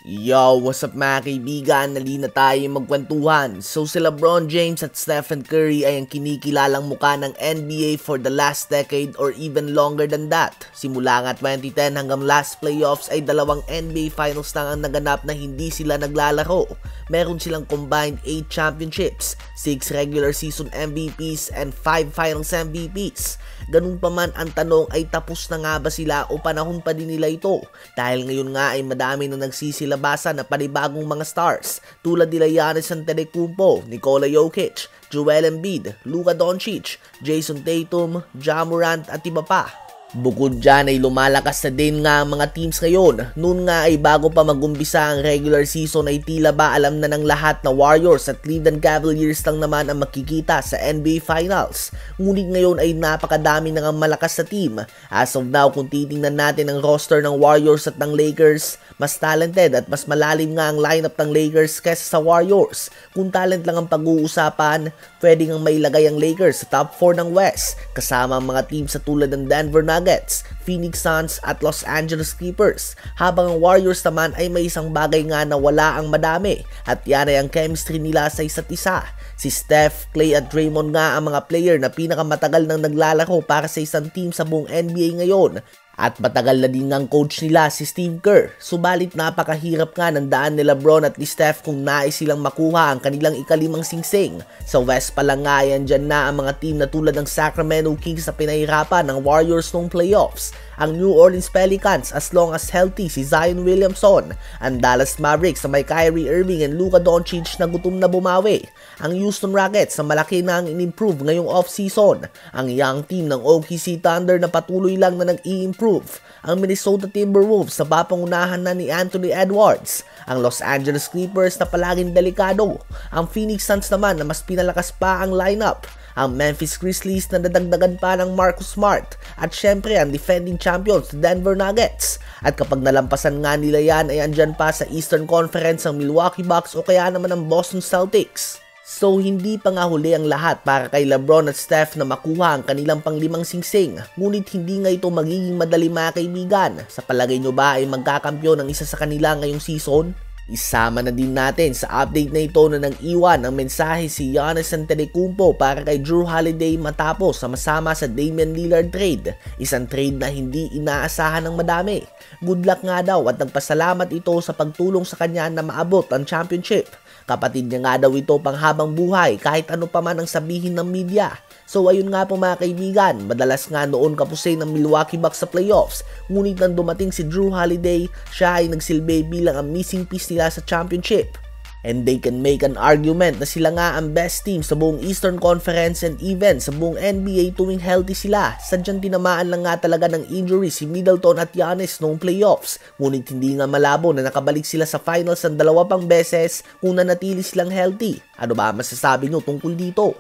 Yo, what's up mga kaibigan? Nalina tayo magkwentuhan. So si LeBron James at Stephen Curry ay ang kinikilalang muka ng NBA for the last decade or even longer than that. Simula nga 2010 hanggang last playoffs ay dalawang NBA Finals na ang naganap na hindi sila naglalaro. Meron silang combined 8 championships, 6 regular season MVPs and 5 finals MVPs. Ganun pa man ang tanong ay tapos na nga ba sila o panahon pa din nila ito? Dahil ngayon nga ay madami na nagsisilabasan na panibagong mga stars tulad nila Giannis Antetokounmpo, Nikola Jokic, Joel Embiid, Luka Doncic, Jason Tatum, Ja Morant at iba pa. Bukod dyan ay lumalakas na din nga ang mga teams ngayon. Noon nga ay bago pa magumpisa ang regular season ay tila ba alam na ng lahat na Warriors at Cleveland Cavaliers lang naman ang makikita sa NBA Finals. Ngunit ngayon ay napakadami ng malakas na team. As of now, kung titingnan natin ang roster ng Warriors at ng Lakers, mas talented at mas malalim nga ang lineup ng Lakers kaysa sa Warriors. Kung talent lang ang pag-uusapan, pwede ngang mailagay ang Lakers sa top 4 ng West kasama ang mga teams sa tulad ng Denver Nuggets, Phoenix Suns at Los Angeles Clippers, habang ang Warriors naman ay may isang bagay nga na wala ang madami at yan ay ang chemistry nila sa isa't isa. Si Steph, Klay at Draymond nga ang mga player na pinakamatagal nang naglalaro para sa isang team sa buong NBA ngayon. At matagal na din ang coach nila si Steve Kerr. Subalit napakahirap nga ng daan ni LeBron at ni Steph kung nais silang makuha ang kanilang ikalimang singsing. Sa West pa lang nga yan dyan na ang mga team na tulad ng Sacramento Kings na pinahirapan ng Warriors noong playoffs. Ang New Orleans Pelicans as long as healthy si Zion Williamson. Ang Dallas Mavericks na may Kyrie Irving and Luka Doncic na gutom na bumawi. Ang Houston Rockets na malaki na ang in-improve ngayong off-season. Ang young team ng OKC Thunder na patuloy lang na nag-i-improve. Ang Minnesota Timberwolves na papangunahan na ni Anthony Edwards. Ang Los Angeles Clippers na palaging delikado. Ang Phoenix Suns naman na mas pinalakas pa ang lineup. Ang Memphis Grizzlies na nadagdagan pa ng Marcus Smart at syempre ang defending champions Denver Nuggets. At kapag nalampasan nga nila yan ay andyan pa sa Eastern Conference ang Milwaukee Bucks o kaya naman ang Boston Celtics. So hindi pa nga huli ang lahat para kay LeBron at Steph na makuha ang kanilang panglimang singsing. Ngunit hindi nga ito magiging madali mga kaibigan. Sa palagay nyo ba ay magkakampyon ang isa sa kanila ngayong season? Isama na din natin sa update na ito na nag-iwan ng mensahe si Giannis Antetokounmpo para kay Jrue Holiday matapos sama-sama sa Damian Lillard trade. Isang trade na hindi inaasahan ng madami. Good luck nga daw at nagpasalamat ito sa pagtulong sa kanya na maabot ang championship. Kapatid niya nga daw ito panghabang buhay kahit ano pa man ang sabihin ng media. So ayun nga po mga kaibigan, madalas nga noon kapusay ng Milwaukee Bucks sa playoffs. Ngunit nang dumating si Jrue Holiday, siya ay nagsilbi bilang ang missing piece nila sa championship. And they can make an argument na sila nga ang best team sa buong Eastern Conference and even sa buong NBA tuwing healthy sila. Sadyang tinamaan lang nga talaga ng injury si Middleton at Giannis noong playoffs. Ngunit hindi nga malabo na nakabalik sila sa finals ng 2 pang beses kung nanatili silang healthy. Ano ba masasabi nyo tungkol dito?